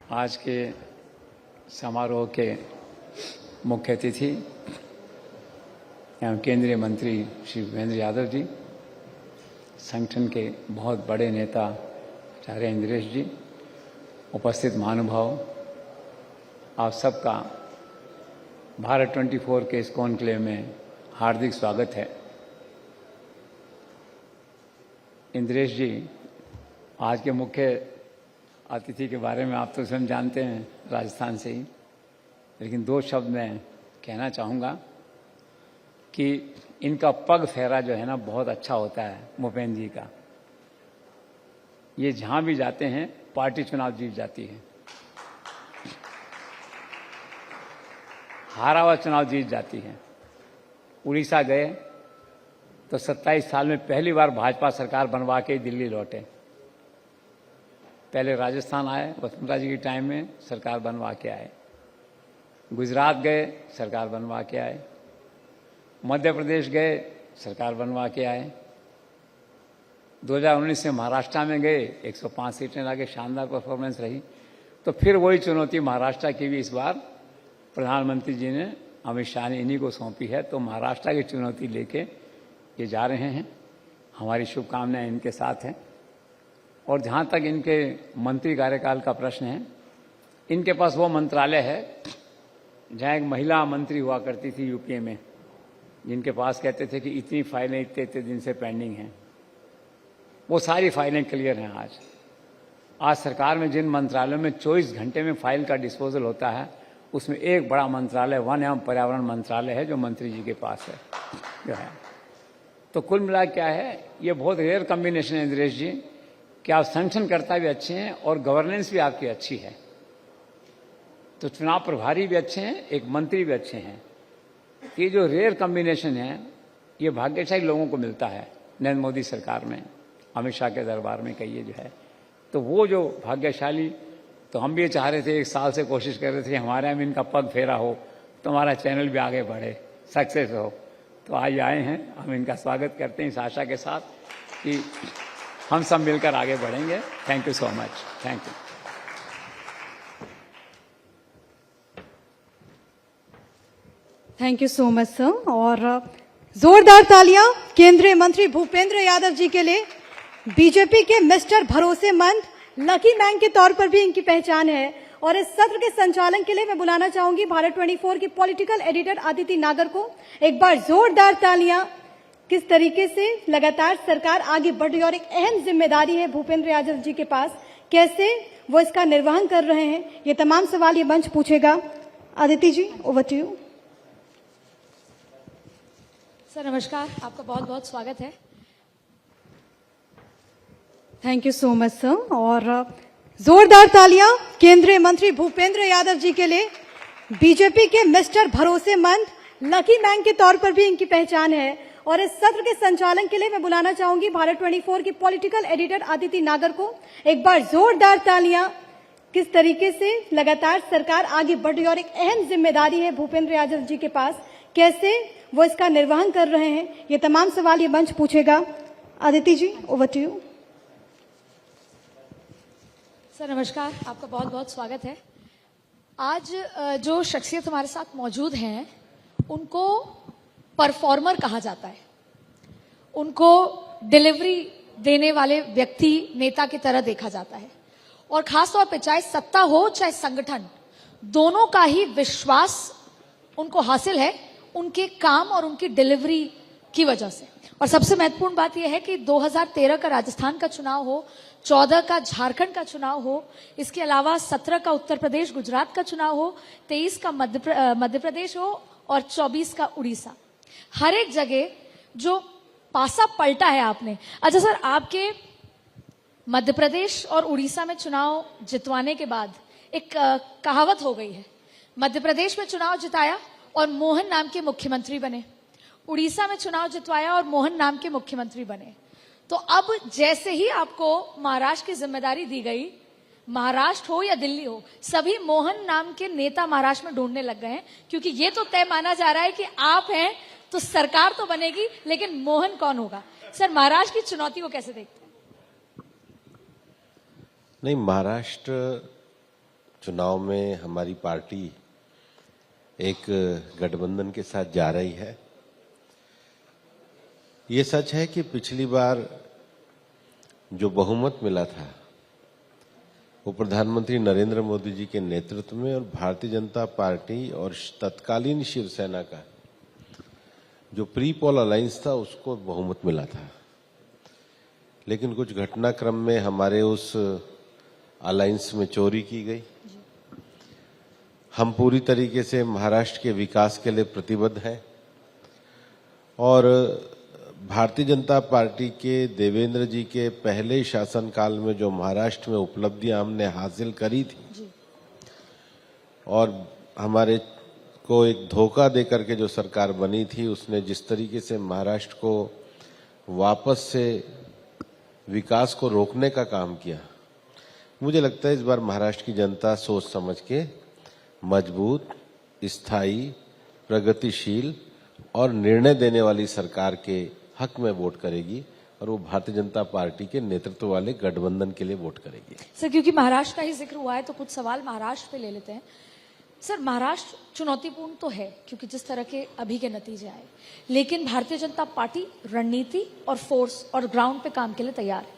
आज के समारोह के मुख्य अतिथि एवं केंद्रीय मंत्री श्री भूपेंद्र यादव जी, संगठन के बहुत बड़े नेता आचार्य इंद्रेश जी, उपस्थित महानुभाव, आप सबका भारत 24 के इस कॉन्क्लेव में हार्दिक स्वागत है। इंद्रेश जी, आज के मुख्य अतिथि के बारे में आप तो स्वयं जानते हैं, राजस्थान से ही, लेकिन दो शब्द मैं कहना चाहूँगा कि इनका पग फेरा जो है ना बहुत अच्छा होता है भूपेंद्र जी का। ये जहाँ भी जाते हैं पार्टी चुनाव जीत जाती है, हारा हुआ चुनाव जीत जाती है। उड़ीसा गए तो 27 साल में पहली बार भाजपा सरकार बनवा के दिल्ली लौटे। पहले राजस्थान आए, वसुंधरा जी के टाइम में सरकार बनवा के आए। गुजरात गए, सरकार बनवा के आए। मध्य प्रदेश गए, सरकार बनवा के आए। 2019 में महाराष्ट्र में गए, 105 सीटें लाके शानदार परफॉर्मेंस रही। तो फिर वही चुनौती महाराष्ट्र की भी इस बार प्रधानमंत्री जी ने, अमित शाह ने इन्हीं को सौंपी है। तो महाराष्ट्र की चुनौती लेके ये जा रहे हैं। हमारी शुभकामनाएं इनके साथ हैं। और जहाँ तक इनके मंत्री कार्यकाल का प्रश्न है, इनके पास वो मंत्रालय है जहाँ एक महिला मंत्री हुआ करती थी यूपीए में, जिनके पास कहते थे कि इतनी फाइलें इतने इतने दिन से पेंडिंग हैं। वो सारी फाइलें क्लियर हैं आज सरकार में जिन मंत्रालयों में 24 घंटे में फाइल का डिस्पोजल होता है, उसमें एक बड़ा मंत्रालय वन एवं पर्यावरण मंत्रालय है जो मंत्री जी के पास है जो है। तो कुल मिला क्या है, ये बहुत रेयर कॉम्बिनेशन है इंद्रेश जी कि आप संगठनकर्ता भी अच्छे हैं और गवर्नेंस भी आपकी अच्छी है। तो चुनाव प्रभारी भी अच्छे हैं, एक मंत्री भी अच्छे हैं। ये जो रेयर कॉम्बिनेशन है, ये भाग्यशाली लोगों को मिलता है नरेंद्र मोदी सरकार में, अमित शाह के दरबार में कहिए जो है। तो वो जो भाग्यशाली, तो हम भी ये चाह रहे थे, एक साल से कोशिश कर रहे थे हमारे यहाँ इनका पग फेरा हो, तो हमारा चैनल भी आगे बढ़े, सक्सेस हो। तो आज आए हैं, हम इनका स्वागत करते हैं इस आशा के साथ कि हम सब मिलकर आगे बढ़ेंगे। Thank you so much. Thank you. Thank you so much sir. और जोरदार तालियां केंद्रीय मंत्री भूपेंद्र यादव जी के लिए। बीजेपी के मिस्टर भरोसेमंद, लकी मैन के तौर पर भी इनकी पहचान है। और इस सत्र के संचालन के लिए मैं बुलाना चाहूंगी भारत 24 की पॉलिटिकल एडिटर अदिति नागर को। एक बार जोरदार तालियां। किस तरीके से लगातार सरकार आगे बढ़ रही है और एक अहम जिम्मेदारी है भूपेंद्र यादव जी के पास, कैसे वो इसका निर्वहन कर रहे हैं, ये तमाम सवाल ये मंच पूछेगा। अदिति जी, ओवर टू यू। सर नमस्कार, आपका बहुत बहुत स्वागत है। Thank you so much sir. और जोरदार तालियां केंद्रीय मंत्री भूपेंद्र यादव जी के लिए। बीजेपी के मिस्टर भरोसेमंद, लकी मैन के तौर पर भी इनकी पहचान है। और इस सत्र के संचालन के लिए मैं बुलाना चाहूंगी भारत 24 की पॉलिटिकल एडिटर अदिति नागर को। एक बार जोरदार तालियां। किस तरीके से लगातार सरकार आगे बढ़ रही है और एक अहम जिम्मेदारी है भूपेंद्र यादव जी के पास, कैसे वो इसका निर्वहन कर रहे हैं, ये तमाम सवाल ये मंच पूछेगा। अदिति जी, ओवर टू यू। सर नमस्कार, आपका बहुत बहुत स्वागत है। आज जो शख्सियत हमारे साथ मौजूद हैं, उनको परफॉर्मर कहा जाता है। उनको डिलीवरी देने वाले व्यक्ति, नेता की तरह देखा जाता है। और खासतौर पे चाहे सत्ता हो चाहे संगठन, दोनों का ही विश्वास उनको हासिल है उनके काम और उनकी डिलीवरी की वजह से। और सबसे महत्वपूर्ण बात यह है कि 2013 का राजस्थान का चुनाव हो, 14 का झारखंड का चुनाव हो, इसके अलावा 17 का उत्तर प्रदेश गुजरात का चुनाव हो, 23 का मध्य प्रदेश हो और 24 का उड़ीसा, हर एक जगह जो पासा पलटा है आपने। अच्छा सर, आपके मध्य प्रदेश और उड़ीसा में चुनाव जितवाने के बाद एक कहावत हो गई है, मध्य प्रदेश में चुनाव जिताया और मोहन नाम के मुख्यमंत्री बने, उड़ीसा में चुनाव जितवाया और मोहन नाम के मुख्यमंत्री बने। तो अब जैसे ही आपको महाराष्ट्र की जिम्मेदारी दी गई, महाराष्ट्र हो या दिल्ली हो, सभी मोहन नाम के नेता महाराष्ट्र में ढूंढने लग गए हैं, क्योंकि ये तो तय माना जा रहा है कि आप हैं तो सरकार तो बनेगी, लेकिन मोहन कौन होगा। सर, महाराष्ट्र की चुनौती को कैसे देखते हैं? नहीं, महाराष्ट्र चुनाव में हमारी पार्टी एक गठबंधन के साथ जा रही है। ये सच है कि पिछली बार जो बहुमत मिला था वो प्रधानमंत्री नरेंद्र मोदी जी के नेतृत्व में और भारतीय जनता पार्टी और तत्कालीन शिवसेना का जो प्री पोल अलायंस था उसको बहुमत मिला था। लेकिन कुछ घटनाक्रम में हमारे उस अलायंस में चोरी की गई। हम पूरी तरीके से महाराष्ट्र के विकास के लिए प्रतिबद्ध हैं और भारतीय जनता पार्टी के देवेंद्र जी के पहले शासनकाल में जो महाराष्ट्र में उपलब्धियां हमने हासिल करी थी और हमारे को एक धोखा देकर के जो सरकार बनी थी उसने जिस तरीके से महाराष्ट्र को वापस से विकास को रोकने का काम किया, मुझे लगता है इस बार महाराष्ट्र की जनता सोच समझ के मजबूत, स्थायी, प्रगतिशील और निर्णय देने वाली सरकार के हक में वोट करेगी और वो भारतीय जनता पार्टी के नेतृत्व वाले गठबंधन के लिए वोट करेगी। सर, क्योंकि महाराष्ट्र का ही जिक्र हुआ है तो कुछ सवाल महाराष्ट्र पे ले लेते हैं। सर, महाराष्ट्र चुनौतीपूर्ण तो है क्योंकि जिस तरह के अभी के नतीजे आए, लेकिन भारतीय जनता पार्टी रणनीति और फोर्स और ग्राउंड पे काम के लिए तैयार है।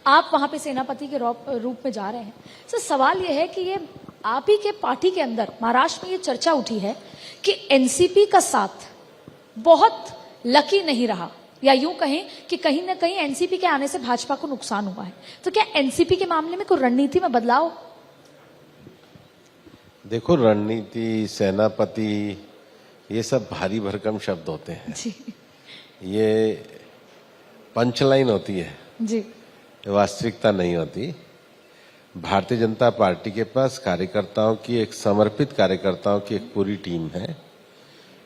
आप वहां पे सेनापति के रूप में जा रहे हैं। सर, सवाल यह है कि ये आप ही के पार्टी के अंदर महाराष्ट्र में ये चर्चा उठी है कि एनसीपी का साथ बहुत लकी नहीं रहा, या यूं कहें कि कहीं ना कहीं एनसीपी के आने से भाजपा को नुकसान हुआ है। तो क्या एनसीपी के मामले में कोई रणनीति में बदलाव? देखो, रणनीति, सेनापति, ये सब भारी भरकम शब्द होते हैं जी। ये पंचलाइन होती है जी। वास्तविकता नहीं होती। भारतीय जनता पार्टी के पास कार्यकर्ताओं की एक समर्पित कार्यकर्ताओं की एक पूरी टीम है।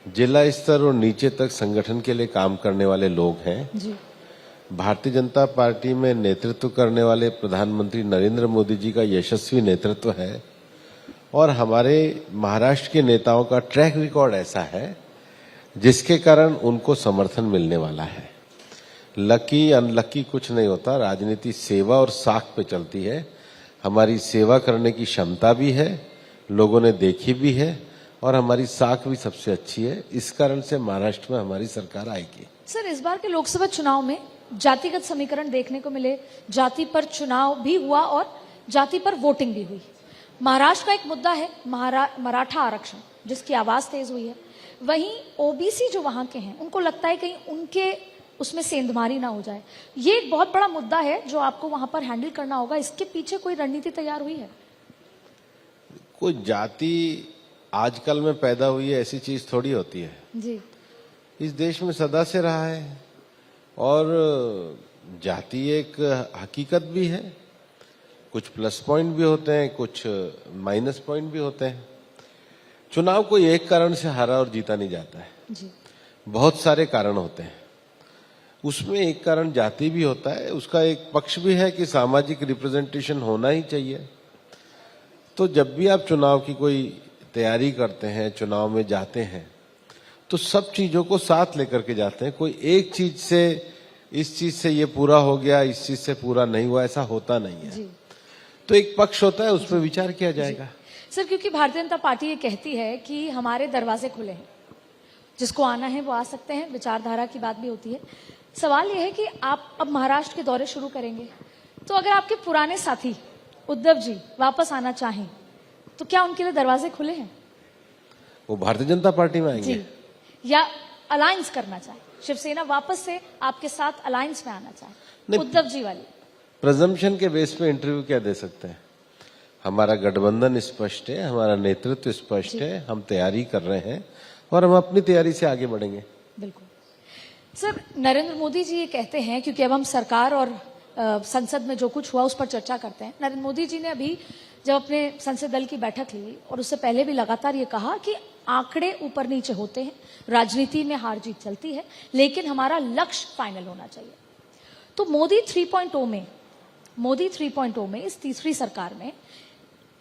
जिला स्तर और नीचे तक संगठन के लिए काम करने वाले लोग हैं जी। भारतीय जनता पार्टी में नेतृत्व करने वाले प्रधानमंत्री नरेंद्र मोदी जी का यशस्वी नेतृत्व है और हमारे महाराष्ट्र के नेताओं का ट्रैक रिकॉर्ड ऐसा है जिसके कारण उनको समर्थन मिलने वाला है। लकी अनलकी कुछ नहीं होता, राजनीति सेवा और साख पे चलती है। हमारी सेवा करने की क्षमता भी है, लोगों ने देखी भी है और हमारी साख भी सबसे अच्छी है। इस कारण से महाराष्ट्र में हमारी सरकार आएगी। सर, इस बार के लोकसभा चुनाव में जातिगत समीकरण देखने को मिले, जाति पर चुनाव भी हुआ और जाति पर वोटिंग भी हुई। महाराष्ट्र का एक मुद्दा है मराठा आरक्षण, जिसकी आवाज तेज हुई है। वहीं ओबीसी जो वहां के हैं उनको लगता है कहीं उनके उसमें सेंधमारी ना हो जाए। ये एक बहुत बड़ा मुद्दा है जो आपको वहां पर हैंडल करना होगा। इसके पीछे कोई रणनीति तैयार हुई है? कोई जाति आजकल में पैदा हुई है ऐसी चीज थोड़ी होती है जी। इस देश में सदा से रहा है और जाति एक हकीकत भी है। कुछ प्लस पॉइंट भी होते हैं, कुछ माइनस पॉइंट भी होते हैं। चुनाव कोई एक कारण से हारा और जीता नहीं जाता है जी। बहुत सारे कारण होते हैं। उसमें एक कारण जाति भी होता है, उसका एक पक्ष भी है कि सामाजिक रिप्रेजेंटेशन होना ही चाहिए। तो जब भी आप चुनाव की कोई तैयारी करते हैं, चुनाव में जाते हैं, तो सब चीजों को साथ लेकर के जाते हैं। कोई एक चीज से, इस चीज से ये पूरा हो गया, इस चीज से पूरा नहीं हुआ, ऐसा होता नहीं है। जी। तो एक पक्ष होता है, उस पर विचार किया जाएगा। सर, क्योंकि भारतीय जनता पार्टी ये कहती है कि हमारे दरवाजे खुले हैं, जिसको आना है वो आ सकते हैं, विचारधारा की बात भी होती है। सवाल यह है कि आप अब महाराष्ट्र के दौरे शुरू करेंगे, तो अगर आपके पुराने साथी उद्धव जी वापस आना चाहें तो क्या उनके लिए दरवाजे खुले हैं? वो भारतीय जनता पार्टी में आएंगे जी। या अलायंस करना चाहे, शिवसेना वापस से आपके साथ अलायंस में आना चाहे, उद्धव जी वाली? प्रजम्पशन के बेस पे इंटरव्यू क्या दे सकते हैं? हमारा गठबंधन स्पष्ट है, हमारा नेतृत्व स्पष्ट है, हम तैयारी कर रहे हैं और हम अपनी तैयारी से आगे बढ़ेंगे। बिल्कुल। सर, नरेंद्र मोदी जी ये कहते हैं, क्योंकि अब हम सरकार और संसद में जो कुछ हुआ उस पर चर्चा करते हैं। नरेंद्र मोदी जी ने अभी जब अपने संसद दल की बैठक ली और उससे पहले भी लगातार ये कहा कि आंकड़े ऊपर नीचे होते हैं, राजनीति में हार जीत चलती है, लेकिन हमारा लक्ष्य फाइनल होना चाहिए। तो मोदी 3.0 में इस तीसरी सरकार में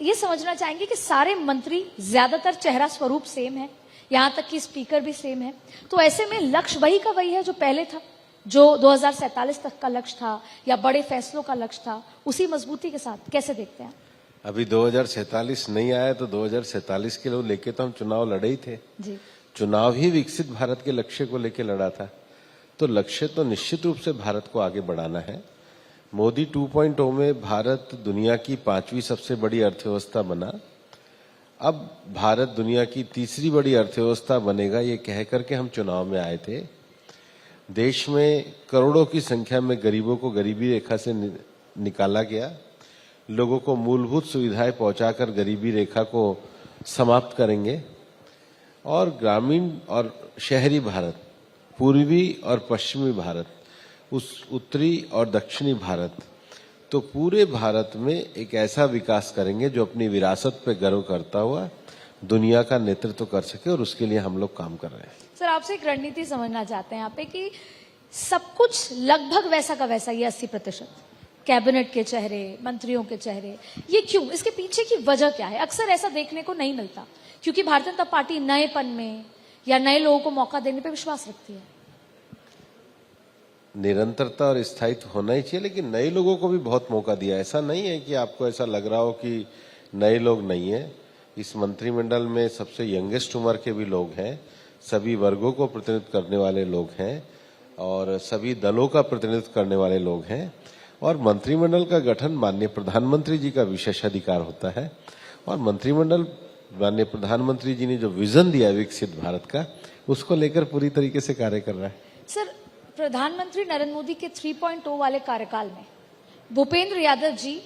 ये समझना चाहेंगे कि सारे मंत्री ज्यादातर चेहरा स्वरूप सेम है, यहां तक कि स्पीकर भी सेम है। तो ऐसे में लक्ष्य वही का वही है जो पहले था, जो 2047 तक का लक्ष्य था या बड़े फैसलों का लक्ष्य था, उसी मजबूती के साथ कैसे देखते हैं? अभी 2047 नहीं आया तो 2047 के लिए लेके तो हम चुनाव लड़े ही थे। जी चुनाव ही विकसित भारत के लक्ष्य को लेकर लड़ा था। तो लक्ष्य तो निश्चित रूप से भारत को आगे बढ़ाना है। मोदी 2.0 में भारत दुनिया की 5वीं सबसे बड़ी अर्थव्यवस्था बना। अब भारत दुनिया की तीसरी बड़ी अर्थव्यवस्था बनेगा, ये कह करके हम चुनाव में आए थे। देश में करोड़ों की संख्या में गरीबों को गरीबी रेखा से निकाला गया। लोगों को मूलभूत सुविधाएं पहुंचाकर गरीबी रेखा को समाप्त करेंगे और ग्रामीण और शहरी भारत, पूर्वी और पश्चिमी भारत, उस उत्तरी और दक्षिणी भारत, तो पूरे भारत में एक ऐसा विकास करेंगे जो अपनी विरासत पे गर्व करता हुआ दुनिया का नेतृत्व कर सके, और उसके लिए हम लोग काम कर रहे हैं। सर, आपसे एक रणनीति समझना चाहते हैं यहाँ पे कि सब कुछ लगभग वैसा का वैसा, ये 80% कैबिनेट के चेहरे, मंत्रियों के चेहरे, ये क्यों? इसके पीछे की वजह क्या है? अक्सर ऐसा देखने को नहीं मिलता, क्योंकि भारतीय जनता पार्टी नएपन में या नए लोगों को मौका देने पे विश्वास रखती है। निरंतरता और स्थायित्व होना ही चाहिए, लेकिन नए लोगों को भी बहुत मौका दिया। ऐसा नहीं है कि आपको ऐसा लग रहा हो कि नए लोग नहीं है। इस मंत्रिमंडल में सबसे यंगेस्ट उम्र के भी लोग हैं, सभी वर्गों को प्रतिनिधित्व करने वाले लोग हैं और सभी दलों का प्रतिनिधित्व करने वाले लोग हैं। और मंत्रिमंडल का गठन माननीय प्रधानमंत्री जी का विशेष अधिकार होता है, और मंत्रिमंडल माननीय प्रधानमंत्री जी ने जो विजन दिया विकसित भारत का, उसको लेकर पूरी तरीके से कार्य कर रहा है। सर, प्रधानमंत्री नरेंद्र मोदी के 3.0 वाले कार्यकाल में भूपेंद्र यादव जी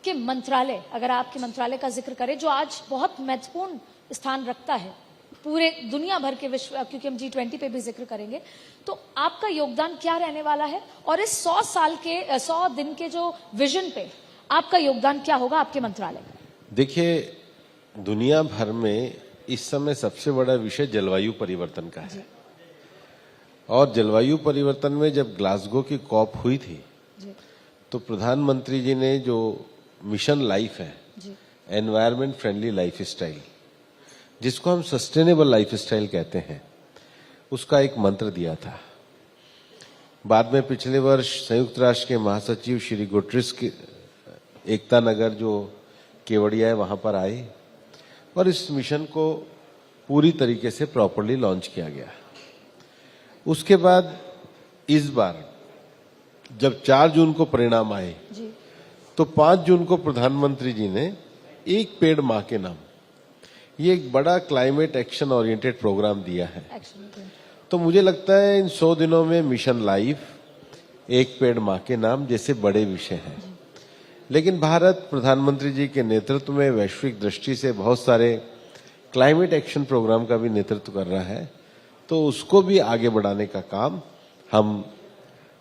के मंत्रालय, अगर आपके मंत्रालय का जिक्र करें, जो आज बहुत महत्वपूर्ण स्थान रखता है पूरे दुनिया भर के विश्व, क्योंकि हम G20 पे भी जिक्र करेंगे, तो आपका योगदान क्या रहने वाला है? और इस 100 दिन के जो विजन पे आपका योगदान क्या होगा आपके मंत्रालय का? देखिए, दुनिया भर में इस समय सबसे बड़ा विषय जलवायु परिवर्तन का है। और जलवायु परिवर्तन में जब ग्लासगो की कॉप हुई थी, तो प्रधानमंत्री जी ने जो मिशन लाइफ है, एनवायरमेंट फ्रेंडली लाइफ स्टाइल, जिसको हम सस्टेनेबल लाइफ स्टाइल कहते हैं, उसका एक मंत्र दिया था। बाद में पिछले वर्ष संयुक्त राष्ट्र के महासचिव श्री गुटरेस के एकता नगर जो केवड़िया है वहां पर आए और इस मिशन को पूरी तरीके से प्रॉपरली लॉन्च किया गया। उसके बाद इस बार जब 4 जून को परिणाम आए, तो 5 जून को प्रधानमंत्री जी ने एक पेड़ मां के नाम, ये एक बड़ा क्लाइमेट एक्शन ओरिएंटेड प्रोग्राम दिया है। तो मुझे लगता है इन 100 दिनों में मिशन लाइफ, एक पेड़ मां के नाम जैसे बड़े विषय हैं, लेकिन भारत प्रधानमंत्री जी के नेतृत्व में वैश्विक दृष्टि से बहुत सारे क्लाइमेट एक्शन प्रोग्राम का भी नेतृत्व कर रहा है। तो उसको भी आगे बढ़ाने का काम हम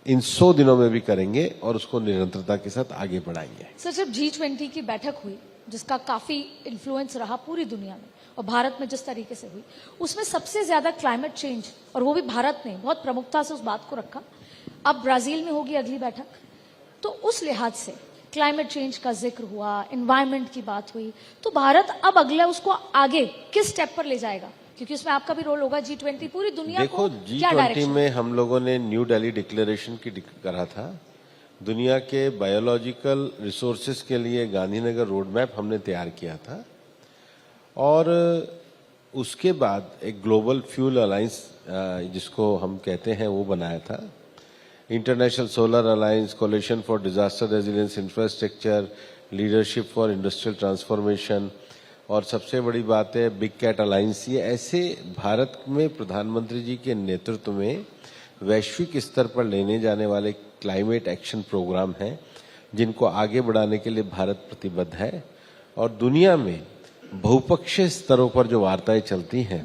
इन 100 दिनों में भी करेंगे और उसको निरंतरता के साथ आगे बढ़ाएंगे। सर, जब G20 की बैठक हुई, जिसका काफी इन्फ्लुएंस रहा पूरी दुनिया में और भारत में जिस तरीके से हुई, उसमें सबसे ज्यादा क्लाइमेट चेंज, और वो भी भारत ने बहुत प्रमुखता से उस बात को रखा। अब ब्राजील में होगी अगली बैठक, तो उस लिहाज से क्लाइमेट चेंज का जिक्र हुआ, एनवायरमेंट की बात हुई, तो भारत अब अगला उसको आगे किस स्टेप पर ले जाएगा? क्योंकि उसमें आपका भी रोल होगा। G20 पूरी दुनिया को क्या G20 डायरेक्शन? में हम लोगों ने न्यू दिल्ली डिक्लेरेशन की करा था। दुनिया के बायोलॉजिकल रिसोर्सेज के लिए गांधीनगर रोड मैप हमने तैयार किया था, और उसके बाद एक ग्लोबल फ्यूल अलायंस जिसको हम कहते हैं वो बनाया था। International solar alliance, coalition for disaster resilience infrastructure, leadership for industrial transformation, और सबसे बड़ी बात है बिग कैट अलायंस। ये ऐसे भारत में प्रधानमंत्री जी के नेतृत्व में वैश्विक स्तर पर लेने जाने वाले क्लाइमेट एक्शन प्रोग्राम हैं, जिनको आगे बढ़ाने के लिए भारत प्रतिबद्ध है। और दुनिया में बहुपक्षीय स्तरों पर जो वार्ताएं चलती हैं,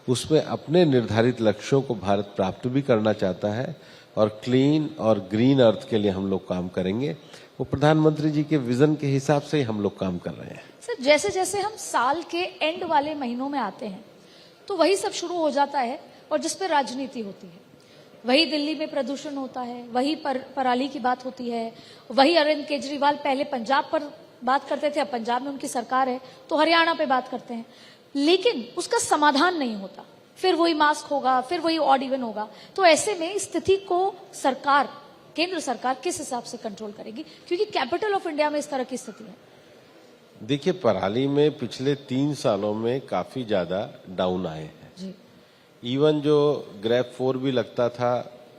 उसमें अपने निर्धारित लक्ष्यों को भारत प्राप्त भी करना चाहता है, और क्लीन और ग्रीन अर्थ के लिए हम लोग काम करेंगे। वो प्रधानमंत्री जी के विजन के हिसाब से ही हम लोग काम कर रहे हैं। सर, जैसे जैसे हम साल के एंड वाले महीनों में आते हैं, तो वही सब शुरू हो जाता है, और जिस पे राजनीति होती है, वही दिल्ली में प्रदूषण होता है, वही पराली की बात होती है, वही अरविंद केजरीवाल पहले पंजाब पर बात करते थे, अब पंजाब में उनकी सरकार है तो हरियाणा पे बात करते हैं, लेकिन उसका समाधान नहीं होता। फिर वही मास्क होगा, फिर वही ऑड इवन होगा। तो ऐसे में स्थिति को सरकार, केंद्र सरकार किस हिसाब से कंट्रोल करेगी? क्योंकि कैपिटल ऑफ इंडिया में इस तरह की स्थिति है। देखिए, पराली में पिछले 3 सालों में काफी ज्यादा डाउन आए हैं। जी। इवन जो ग्रेफ 4 भी लगता था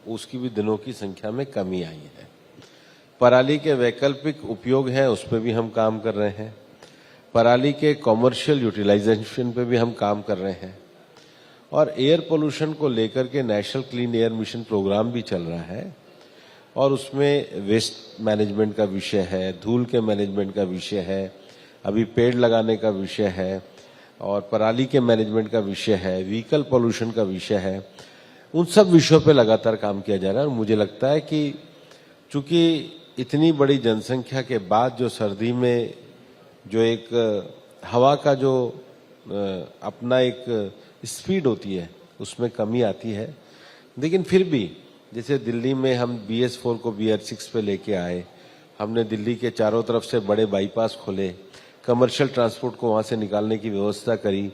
उसकी भी दिनों की संख्या में कमी आई है। पराली के वैकल्पिक उपयोग हैं, उस पर भी हम काम कर रहे हैं। पराली के कॉमर्शियल यूटिलाइजेशन पे भी हम काम कर रहे हैं। और एयर पोल्यूशन को लेकर के national clean air mission programme भी चल रहा है और उसमें वेस्ट मैनेजमेंट का विषय है, धूल के मैनेजमेंट का विषय है, अभी पेड़ लगाने का विषय है और पराली के मैनेजमेंट का विषय है, व्हीकल पोल्यूशन का विषय है। उन सब विषयों पे लगातार काम किया जा रहा है और मुझे लगता है कि चूंकि इतनी बड़ी जनसंख्या के बाद जो सर्दी में जो एक हवा का जो अपना एक स्पीड होती है उसमें कमी आती है, लेकिन फिर भी जैसे दिल्ली में हम BS4 को BR6 पे लेके आए, हमने दिल्ली के चारों तरफ से बड़े बाईपास खोले, कमर्शियल ट्रांसपोर्ट को वहां से निकालने की व्यवस्था करी,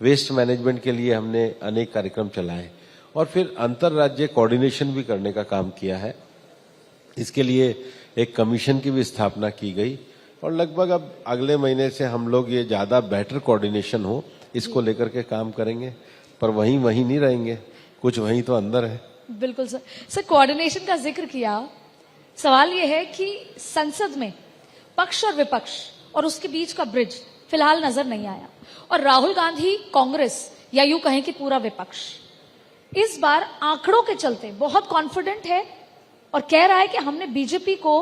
वेस्ट मैनेजमेंट के लिए हमने अनेक कार्यक्रम चलाए और फिर अंतर्राज्यीय कोऑर्डिनेशन भी करने का काम किया है। इसके लिए एक कमीशन की भी स्थापना की गई और लगभग अब अगले महीने से हम लोग ये ज्यादा बेटर कोऑर्डिनेशन हो इसको लेकर के काम करेंगे, पर वहीं नहीं रहेंगे, कुछ वहीं तो अंदर है। बिल्कुल सर। सर, कोऑर्डिनेशन का जिक्र किया, सवाल यह है कि संसद में पक्ष और विपक्ष और उसके बीच का ब्रिज फिलहाल नजर नहीं आया और राहुल गांधी, कांग्रेस या यूं कहें कि पूरा विपक्ष इस बार आंकड़ों के चलते बहुत कॉन्फिडेंट है और कह रहा है कि हमने बीजेपी को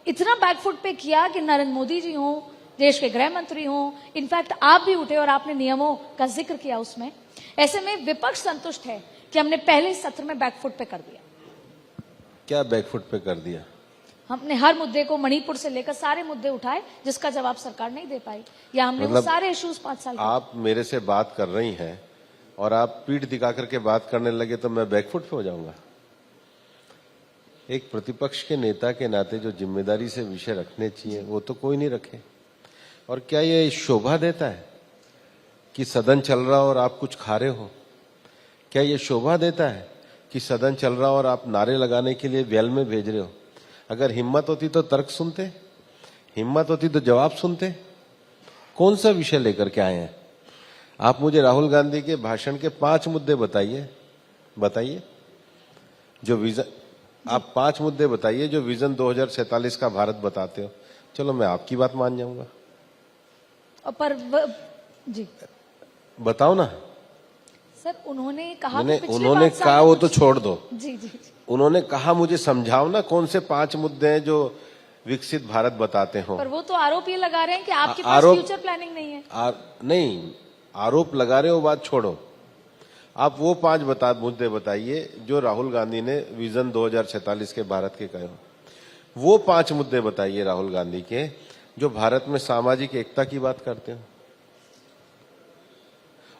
इतना बैकफुट पे किया कि नरेंद्र मोदी जी हों, देश के गृह मंत्री हों, इनफैक्ट आप भी उठे और आपने नियमों का जिक्र किया उसमें। ऐसे में विपक्ष संतुष्ट है कि हमने पहले सत्र में बैकफुट पे कर दिया। क्या बैकफुट पे कर दिया? हमने हर मुद्दे को, मणिपुर से लेकर सारे मुद्दे उठाए जिसका जवाब सरकार नहीं दे पाई, या हमने वो सारे इश्यूज 5 साल आप मेरे से बात कर रही हैं और आप पीठ दिखा करके बात करने लगे तो मैं बैकफुट पे हो जाऊंगा? एक प्रतिपक्ष के नेता के नाते जो जिम्मेदारी से विषय रखने चाहिए वो तो कोई नहीं रखे। और क्या ये शोभा देता है कि सदन चल रहा और आप कुछ खा रहे हो? क्या ये शोभा देता है कि सदन चल रहा और आप नारे लगाने के लिए वेल में भेज रहे हो? अगर हिम्मत होती तो तर्क सुनते, हिम्मत होती तो जवाब सुनते। कौन सा विषय लेकर के आए हैं आप? मुझे राहुल गांधी के भाषण के 5 मुद्दे बताइए जो विजन, आप 5 मुद्दे बताइए जो विजन 2047 का भारत बताते हो। चलो मैं आपकी बात मान जाऊंगा, जी बताओ ना। सर, उन्होंने कहा कि पिछले उन्होंने 5 साल कहा वो तो छोड़ दो। जी जी। उन्होंने कहा मुझे समझाओ ना कौन से 5 मुद्दे हैं जो विकसित भारत बताते हो। पर वो तो आरोप ये लगा रहे हैं कि आपके पास फ्यूचर प्लानिंग नहीं है। नहीं, आरोप लगा रहे हो, बात छोड़ो। आप वो 5 मुद्दे बताइए जो राहुल गांधी ने विजन 2047 के भारत के कहे हो। वो 5 मुद्दे बताइए राहुल गांधी के जो भारत में सामाजिक एकता की बात करते हो।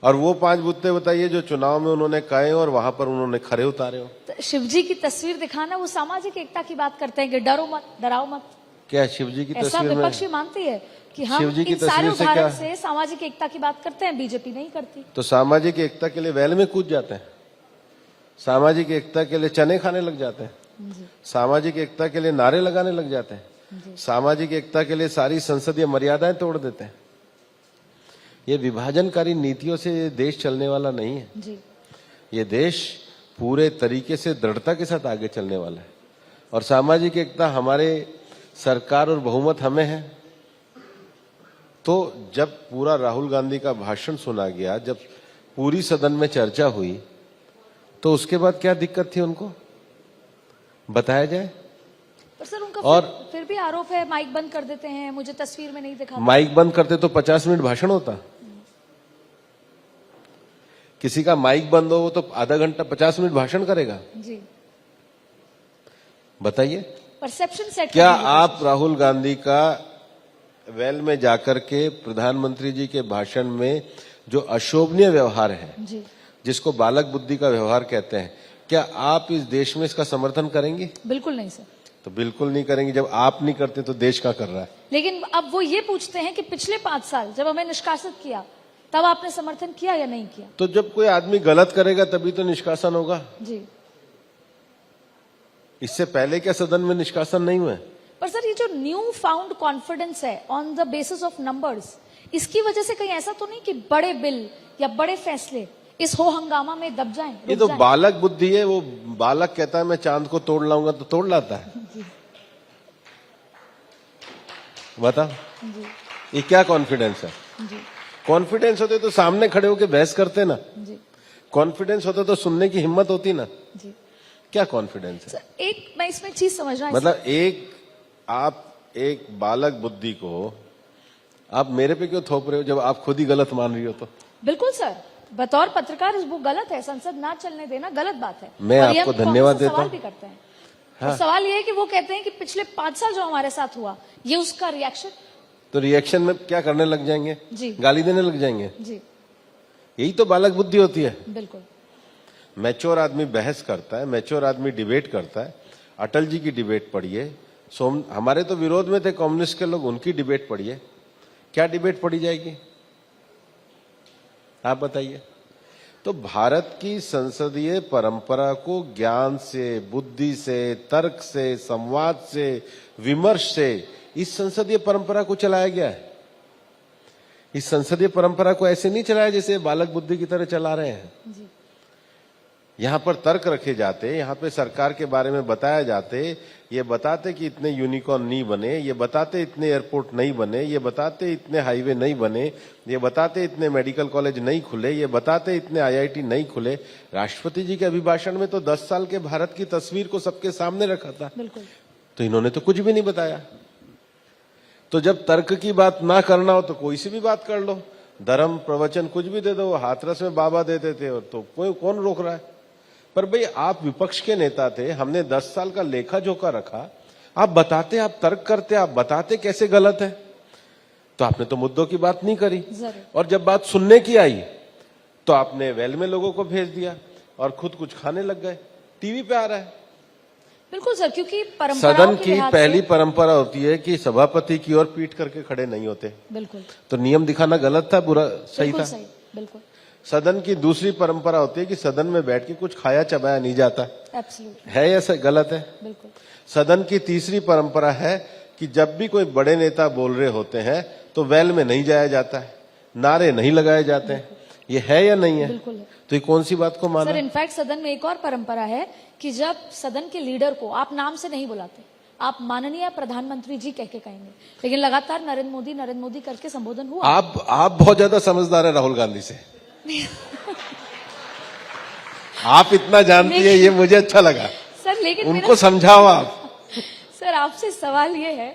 और वो 5 मुद्दे बताइए जो चुनाव में उन्होंने कहे और वहां पर उन्होंने खरे उतारे हो। तो शिवजी की तस्वीर दिखाना, वो सामाजिक एकता की बात करते हैं कि डरो मत, डराओ मत। क्या शिवजी की ऐसा तस्वीर में विपक्षी मानती है कि हम शिवजी की इन सारे तस्वीर से उदाहरण क्या? से सामाजिक एकता की बात करते हैं, बीजेपी नहीं करती। तो सामाजिक एकता के लिए वैल में कूद जाते हैं, सामाजिक एकता के लिए चने खाने लग जाते हैं, सामाजिक एकता के लिए नारे लगाने लग जाते हैं, सामाजिक एकता के लिए सारी संसदीय मर्यादाएं तोड़ देते हैं। ये विभाजनकारी नीतियों से ये देश चलने वाला नहीं है। जी। ये देश पूरे तरीके से दृढ़ता के साथ आगे चलने वाला है और सामाजिक एकता हमारे सरकार और बहुमत हमें है। तो जब पूरा राहुल गांधी का भाषण सुना गया, जब पूरी सदन में चर्चा हुई, तो उसके बाद क्या दिक्कत थी उनको बताया जाए। पर सर, उनका और फिर भी आरोप है माइक बंद कर देते हैं, मुझे तस्वीर में नहीं दिखा। माइक बंद करते तो 50 मिनट भाषण होता। किसी का माइक बंद हो तो आधा घंटा 50 मिनट भाषण करेगा। जी। बताइए, परसेप्शन सेट। क्या आप राहुल गांधी का वेल में जाकर के प्रधानमंत्री जी के भाषण में जो अशोभनीय व्यवहार है, जी, जिसको बालक बुद्धि का व्यवहार कहते हैं, क्या आप इस देश में इसका समर्थन करेंगे? बिल्कुल नहीं सर। तो बिल्कुल नहीं करेंगे। जब आप नहीं करते तो देश क्या कर रहा है? लेकिन अब वो ये पूछते हैं कि पिछले 5 साल जब हमें निष्कासित किया तब आपने समर्थन किया या नहीं किया? तो जब कोई आदमी गलत करेगा तभी तो निष्कासन होगा। जी। इससे पहले क्या सदन में निष्कासन नहीं हुए? पर सर, ये जो न्यू फाउंड कॉन्फिडेंस है on the basis of numbers, इसकी वजह से कहीं ऐसा तो नहीं कि बड़े बिल या बड़े फैसले इस हो हंगामा में दब जाएं, ये तो बालक बुद्धि है। वो बालक कहता है मैं चांद को तोड़ लाऊंगा तो तोड़ लाता है। बता ये क्या कॉन्फिडेंस है? कॉन्फिडेंस होते तो सामने खड़े होकर बहस करते ना, कॉन्फिडेंस होता तो सुनने की हिम्मत होती ना। क्या कॉन्फिडेंस है? एक मैं इसमें चीज समझना, मतलब आप एक बालक बुद्धि को आप मेरे पे क्यों थोप रहे हो जब आप खुद ही गलत मान रही हो? तो बिल्कुल सर, बतौर पत्रकार वो गलत है, संसद ना चलने देना गलत बात है। मैं और ये आपको हम धन्यवाद कांग्रेस से देता सवाल हूं। भी करते हैं। तो सवाल ये है कि वो कहते हैं कि पिछले 5 साल जो हमारे साथ हुआ, ये उसका रिएक्शन। तो रिएक्शन में क्या करने लग जाएंगे? जी। गाली देने लग जाएंगे। जी यही तो बालक बुद्धि होती है। बिल्कुल। मैच्योर आदमी बहस करता है, मैच्योर आदमी डिबेट करता है। अटल जी की डिबेट पढ़िए, हमारे तो विरोध में थे कम्युनिस्ट के लोग, उनकी डिबेट पढ़िए। क्या डिबेट पढ़ी जाएगी आप बताइए? तो भारत की संसदीय परंपरा को ज्ञान से, बुद्धि से, तर्क से, संवाद से, विमर्श से इस संसदीय परंपरा को चलाया गया है। इस संसदीय परंपरा को ऐसे नहीं चलाया जैसे बालक बुद्धि की तरह चला रहे हैं। जी। यहां पर तर्क रखे जाते, यहां पे सरकार के बारे में बताया जाते, ये बताते कि इतने यूनिकॉर्न नहीं बने, ये बताते इतने एयरपोर्ट नहीं बने, ये बताते इतने हाईवे नहीं बने, ये बताते इतने मेडिकल कॉलेज नहीं खुले, ये बताते इतने आईआईटी नहीं खुले। राष्ट्रपति जी के अभिभाषण में तो 10 साल के भारत की तस्वीर को सबके सामने रखा था। बिल्कुल। तो इन्होंने तो कुछ भी नहीं बताया। तो जब तर्क की बात ना करना हो तो कोई सी भी बात कर लो, धर्म प्रवचन कुछ भी दे दो। हाथरस में बाबा देते थे और तो कोई कौन रोक रहा है? पर भाई आप विपक्ष के नेता थे, हमने 10 साल का लेखा जोखा रखा, आप बताते, आप तर्क करते, आप बताते कैसे गलत है। तो आपने तो मुद्दों की बात नहीं करी। और जब बात सुनने की आई तो आपने वेल में लोगों को भेज दिया और खुद कुछ खाने लग गए। टीवी पे आ रहा है। बिल्कुल सर, क्योंकि सदन की पहली परंपरा होती है कि सभापति की ओर पीठ करके खड़े नहीं होते। बिल्कुल। तो नियम दिखाना गलत था, बुरा सही था? सही, बिल्कुल। सदन की दूसरी परंपरा होती है कि सदन में बैठ के कुछ खाया चबाया नहीं जाता। एब्सोल्युटली। है या गलत है? बिल्कुल। सदन की तीसरी परंपरा है कि जब भी कोई बड़े नेता बोल रहे होते हैं तो वेल में नहीं जाया जाता है, नारे नहीं लगाए जाते हैं। ये है या नहीं है? बिल्कुल है। तो ये कौन सी बात को माना? सर इनफैक्ट सदन में एक और परंपरा है कि जब सदन के लीडर को आप नाम से नहीं बुलाते, आप माननीय प्रधानमंत्री जी कह के कहेंगे, लेकिन लगातार नरेंद्र मोदी करके संबोधन हुआ। आप बहुत ज्यादा समझदार है राहुल गांधी से। आप इतना जानती है, ये मुझे अच्छा लगा। सर लेकिन उनको समझाओ आप। सर आपसे सवाल ये है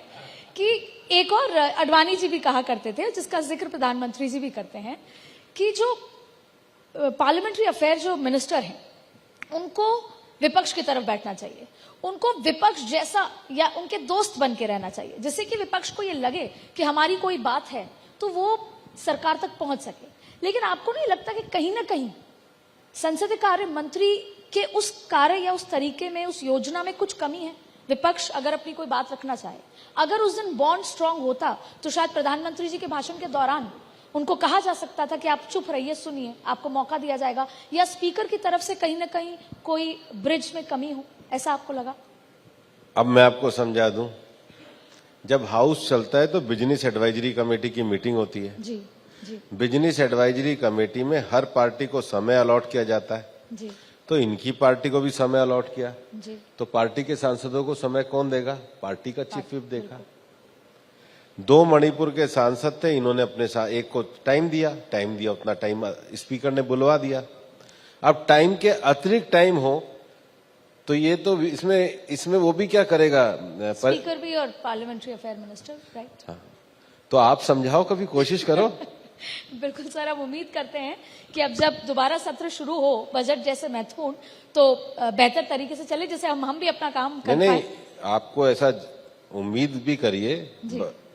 कि एक और अडवाणी जी भी कहा करते थे, जिसका जिक्र प्रधानमंत्री जी भी करते हैं, कि जो पार्लियामेंट्री अफेयर जो मिनिस्टर हैं उनको विपक्ष की तरफ बैठना चाहिए, उनको विपक्ष जैसा या उनके दोस्त बन के रहना चाहिए, जिससे कि विपक्ष को ये लगे कि हमारी कोई बात है तो वो सरकार तक पहुंच सके। लेकिन आपको नहीं लगता कि कहीं ना कहीं संसदीय कार्य मंत्री के उस कार्य या उस तरीके में, उस योजना में कुछ कमी है? विपक्ष अगर अपनी कोई बात रखना चाहे, अगर उस दिन बॉन्ड स्ट्रांग होता तो शायद प्रधानमंत्री जी के भाषण के दौरान उनको कहा जा सकता था कि आप चुप रहिए, सुनिए, आपको मौका दिया जाएगा, या स्पीकर की तरफ से कहीं ना कहीं कोई ब्रिज में कमी हो, ऐसा आपको लगा? अब मैं आपको समझा दूं, जब हाउस चलता है तो बिजनेस एडवाइजरी कमेटी की मीटिंग होती है। जी जी। बिजनेस एडवाइजरी कमेटी में हर पार्टी को समय अलॉट किया जाता है। जी। तो इनकी पार्टी को भी समय अलॉट किया। जी। तो पार्टी के सांसदों को समय कौन देगा? पार्टी का चीफ व्हिप देगा। 2 मणिपुर के सांसद थे, इन्होंने अपने एक को टाइम दिया, उतना टाइम स्पीकर ने बुलवा दिया। अब टाइम के अतिरिक्त टाइम हो तो ये तो इसमें वो भी क्या करेगा? स्पीकर भी और पार्लियामेंट्री अफेयर मिनिस्टर, राइट? हाँ। तो आप समझाओ, कभी कोशिश करो। बिल्कुल सर, हम उम्मीद करते हैं कि अब जब दोबारा सत्र शुरू हो बजट जैसे महत्वपूर्ण, तो बेहतर तरीके से चले, जैसे हम भी अपना काम कर पाए। नहीं, आपको ऐसा उम्मीद भी करिए,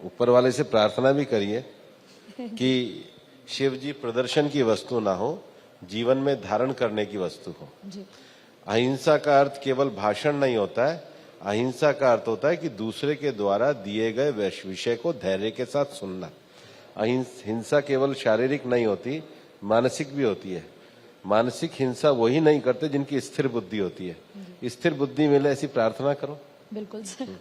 ऊपर वाले से प्रार्थना भी करिए कि शिव जी प्रदर्शन की वस्तु ना हो, जीवन में धारण करने की वस्तु हो। जी। अहिंसा का अर्थ केवल भाषण नहीं होता है। अहिंसा का अर्थ होता है कि दूसरे के द्वारा दिए गए विषय को धैर्य के साथ सुनना। हिंसा केवल शारीरिक नहीं होती, मानसिक भी होती है। मानसिक हिंसा वही नहीं करते जिनकी स्थिर बुद्धि होती है। स्थिर बुद्धि मिले, ऐसी प्रार्थना करो। बिल्कुल सर।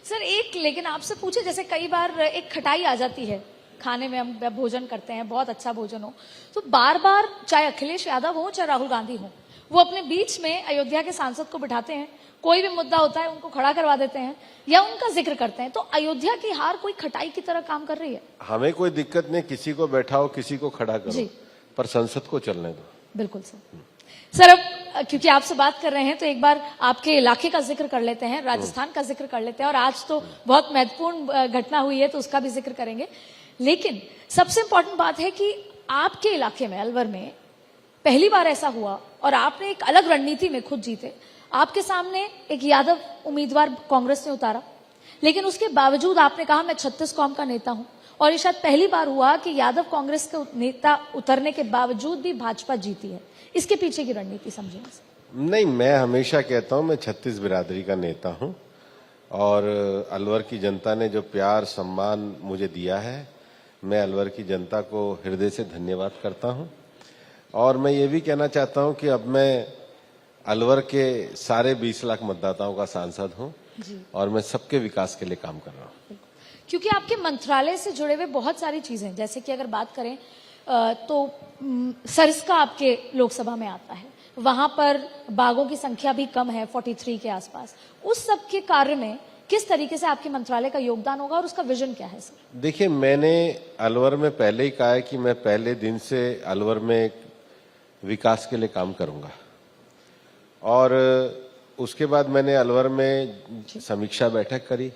सर एक लेकिन आपसे पूछे, जैसे कई बार एक खटाई आ जाती है खाने में, हम भोजन करते हैं, बहुत अच्छा भोजन हो, तो बार बार चाहे अखिलेश यादव हो चाहे राहुल गांधी हो, वो अपने बीच में अयोध्या के सांसद को बिठाते हैं, कोई भी मुद्दा होता है उनको खड़ा करवा देते हैं या उनका जिक्र करते हैं। तो अयोध्या की हार कोई खटाई की तरह काम कर रही है? हमें कोई दिक्कत नहीं, किसी को बैठाओ किसी को खड़ा करो, जी। पर संसद को चलने दो। बिल्कुल सर। सर अब क्योंकि आपसे बात कर रहे हैं तो एक बार आपके इलाके का जिक्र कर लेते हैं, राजस्थान का जिक्र कर लेते हैं, और आज तो बहुत महत्वपूर्ण घटना हुई है तो उसका भी जिक्र करेंगे। लेकिन सबसे इंपॉर्टेंट बात है कि आपके इलाके में, अलवर में, पहली बार ऐसा हुआ और आपने एक अलग रणनीति में खुद जीते। आपके सामने एक यादव उम्मीदवार कांग्रेस ने उतारा, लेकिन उसके बावजूद आपने कहा मैं 36 कौम का नेता हूं, और ये शायद पहली बार हुआ कि यादव कांग्रेस के नेता उतरने के बावजूद भी भाजपा जीती है। इसके पीछे की रणनीति समझेंगे? नहीं, मैं हमेशा कहता हूं मैं 36 बिरादरी का नेता हूं, और अलवर की जनता ने जो प्यार सम्मान मुझे दिया है, मैं अलवर की जनता को हृदय से धन्यवाद करता हूं। और मैं ये भी कहना चाहता हूं कि अब मैं अलवर के सारे 20 लाख मतदाताओं का सांसद हूं और मैं सबके विकास के लिए काम कर रहा हूं। क्योंकि आपके मंत्रालय से जुड़े हुए बहुत सारी चीजें, जैसे कि अगर बात करें तो सरिस्का आपके लोकसभा में आता है, वहां पर बाघों की संख्या भी कम है, 43 के आसपास। उस सब के कार्य में किस तरीके से आपके मंत्रालय का योगदान होगा और उसका विजन क्या है सर? देखिए, मैंने अलवर में पहले ही कहा है कि मैं पहले दिन से अलवर में विकास के लिए काम करूंगा, और उसके बाद मैंने अलवर में समीक्षा बैठक करी।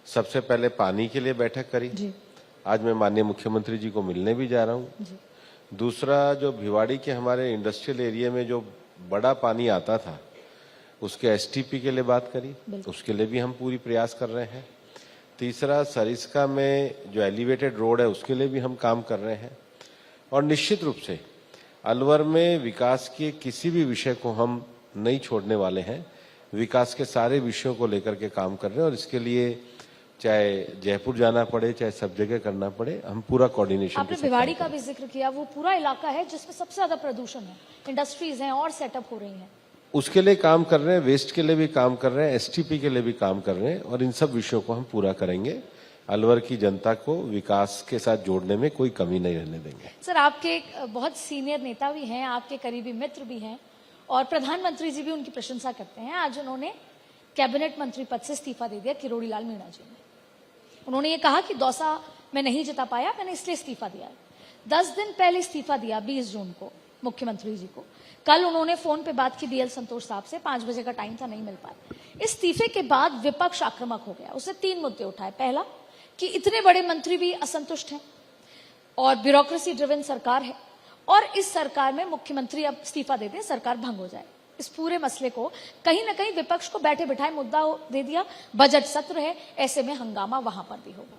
सबसे पहले पानी के लिए बैठक करी जी। आज मैं माननीय मुख्यमंत्री जी को मिलने भी जा रहा हूं। दूसरा, जो भिवाड़ी के हमारे इंडस्ट्रियल एरिया में जो बड़ा पानी आता था, उसके एसटीपी के लिए बात करी, उसके लिए भी हम पूरी प्रयास कर रहे हैं। तीसरा, सरिस्का में जो एलिवेटेड रोड है उसके लिए भी हम काम कर रहे हैं। और निश्चित रूप से अलवर में विकास के किसी भी विषय को हम नहीं छोड़ने वाले हैं। विकास के सारे विषयों को लेकर के काम कर रहे हैं, और इसके लिए चाहे जयपुर जाना पड़े, चाहे सब जगह करना पड़े, हम पूरा कोऑर्डिनेशन। आपने भिवाड़ी का भी जिक्र किया, वो पूरा इलाका है जिसमें सबसे ज्यादा प्रदूषण है, इंडस्ट्रीज हैं और सेटअप हो रही हैं। उसके लिए काम कर रहे हैं, वेस्ट के लिए भी काम कर रहे हैं, एसटीपी के लिए भी काम कर रहे हैं, और इन सब विषयों को हम पूरा करेंगे। अलवर की जनता को विकास के साथ जोड़ने में कोई कमी नहीं रहने देंगे। सर, आपके बहुत सीनियर नेता भी हैं, आपके करीबी मित्र भी हैं, और प्रधानमंत्री जी भी उनकी प्रशंसा करते हैं। आज उन्होंने कैबिनेट मंत्री पद से इस्तीफा दे दिया किरोड़ी लाल मीणा जी ने। उन्होंने ये कहा कि दौसा में नहीं जिता पाया, मैंने इसलिए इस्तीफा दिया है। 10 दिन पहले इस्तीफा दिया, 20 जून को मुख्यमंत्री जी को। कल उन्होंने फोन पे बात की बीएल संतोष साहब से, 5 बजे का टाइम था, नहीं मिल पाया। इस्तीफे के बाद विपक्ष आक्रामक हो गया, उसने 3 मुद्दे उठाए। पहला कि इतने बड़े मंत्री भी असंतुष्ट हैं और ब्यूरोक्रेसी ड्रिवन सरकार है, और इस सरकार में मुख्यमंत्री अब इस्तीफा दे दें, सरकार भंग हो जाए। इस पूरे मसले को कहीं ना कहीं विपक्ष को बैठे बिठाए मुद्दा दे दिया। बजट सत्र है, ऐसे में हंगामा वहां पर भी होगा।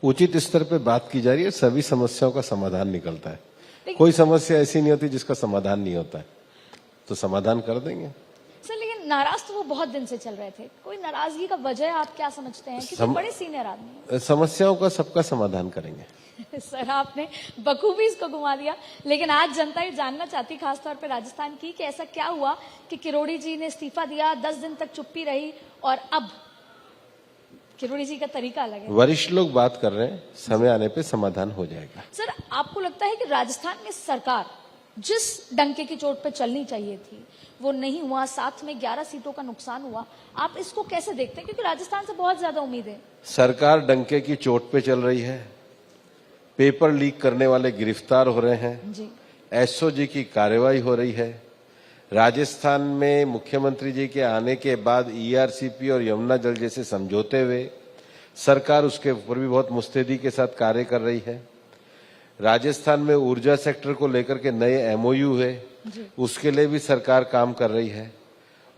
उचित स्तर पे बात की जा रही है, सभी समस्याओं का समाधान निकलता है। कोई समस्या ऐसी नहीं होती जिसका समाधान नहीं होता है, तो समाधान कर देंगे। सर, लेकिन नाराज तो वो बहुत दिन से चल रहे थे, कोई नाराजगी का वजह आप क्या समझते हैं? क्योंकि बड़े सीनियर आदमी हैं। समस्याओं का सबका समाधान करेंगे। सर, आपने बखूबी इसको घुमा दिया, लेकिन आज जनता ये जानना चाहती, खासतौर पे राजस्थान की, कि ऐसा क्या हुआ कि किरोड़ी जी ने इस्तीफा दिया, 10 दिन तक चुप्पी रही, और अब किरोड़ी जी का तरीका अलग है। वरिष्ठ लोग बात कर रहे हैं, समय आने पे समाधान हो जाएगा। सर, आपको लगता है कि राजस्थान में सरकार जिस डंके की चोट पे चलनी चाहिए थी वो नहीं हुआ, साथ में 11 सीटों का नुकसान हुआ, आप इसको कैसे देखते हैं? क्योंकि राजस्थान से बहुत ज्यादा उम्मीद है। सरकार डंके की चोट पे चल रही है, पेपर लीक करने वाले गिरफ्तार हो रहे हैं जी। एसओजी की कार्रवाई हो रही है। राजस्थान में मुख्यमंत्री जी के आने के बाद ईआरसीपी और यमुना जल जैसे समझौते हुए, सरकार उसके ऊपर भी बहुत मुस्तैदी के साथ कार्य कर रही है। राजस्थान में ऊर्जा सेक्टर को लेकर के नए एमओयू है, उसके लिए भी सरकार काम कर रही है।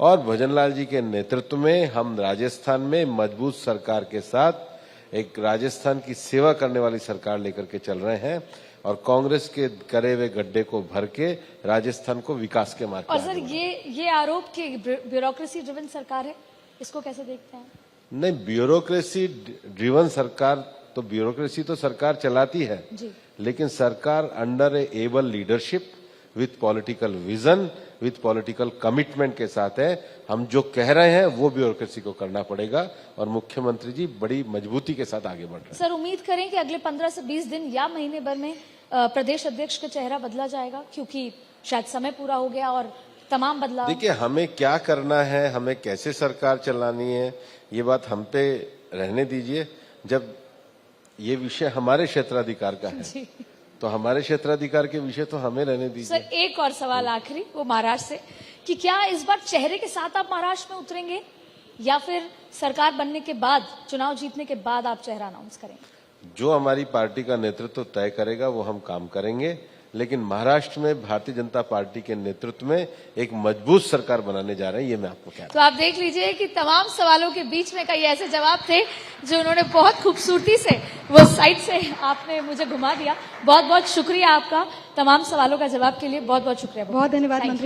और भजनलाल जी के नेतृत्व में हम राजस्थान में मजबूत सरकार के साथ एक राजस्थान की सेवा करने वाली सरकार लेकर के चल रहे हैं, और कांग्रेस के करे हुए गड्ढे को भर के राजस्थान को विकास के मार्ग। और सर, ये आरोप कि ब्यूरोक्रेसी ड्रिवन सरकार है, इसको कैसे देखते हैं? नहीं, ब्यूरोक्रेसी ड्रिवन सरकार तो ब्यूरोक्रेसी तो सरकार चलाती है जी। लेकिन सरकार under A able leadership with political vision, with political commitment के साथ है। हम जो कह रहे हैं वो ब्यूरोक्रेसी को करना पड़ेगा और मुख्यमंत्री जी बड़ी मजबूती के साथ आगे बढ़ रहे हैं। सर, उम्मीद करें कि अगले 15 से 20 दिन या महीने भर में प्रदेश अध्यक्ष का चेहरा बदला जाएगा, क्योंकि शायद समय पूरा हो गया और तमाम बदलाव। देखिए, हमें क्या करना है, हमें कैसे सरकार चलानी है, ये बात हम पे रहने दीजिए। जब ये विषय हमारे क्षेत्राधिकार का है जी। तो हमारे क्षेत्राधिकार के विषय तो हमें रहने दीजिए। सर, एक और सवाल आखिरी, वो महाराष्ट्र से, कि क्या इस बार चेहरे के साथ आप महाराष्ट्र में उतरेंगे या फिर सरकार बनने के बाद, चुनाव जीतने के बाद आप चेहरा अनाउंस करेंगे? जो हमारी पार्टी का नेतृत्व तय करेगा वो हम काम करेंगे, लेकिन महाराष्ट्र में भारतीय जनता पार्टी के नेतृत्व में एक मजबूत सरकार बनाने जा रहे हैं, ये मैं आपको कह रहा हूं। तो आप देख लीजिए कि तमाम सवालों के बीच में कई ऐसे जवाब थे जो उन्होंने बहुत खूबसूरती से वो साइड से आपने मुझे घुमा दिया। बहुत बहुत शुक्रिया आपका तमाम सवालों का जवाब के लिए। बहुत बहुत शुक्रिया। बहुत धन्यवाद मंत्री।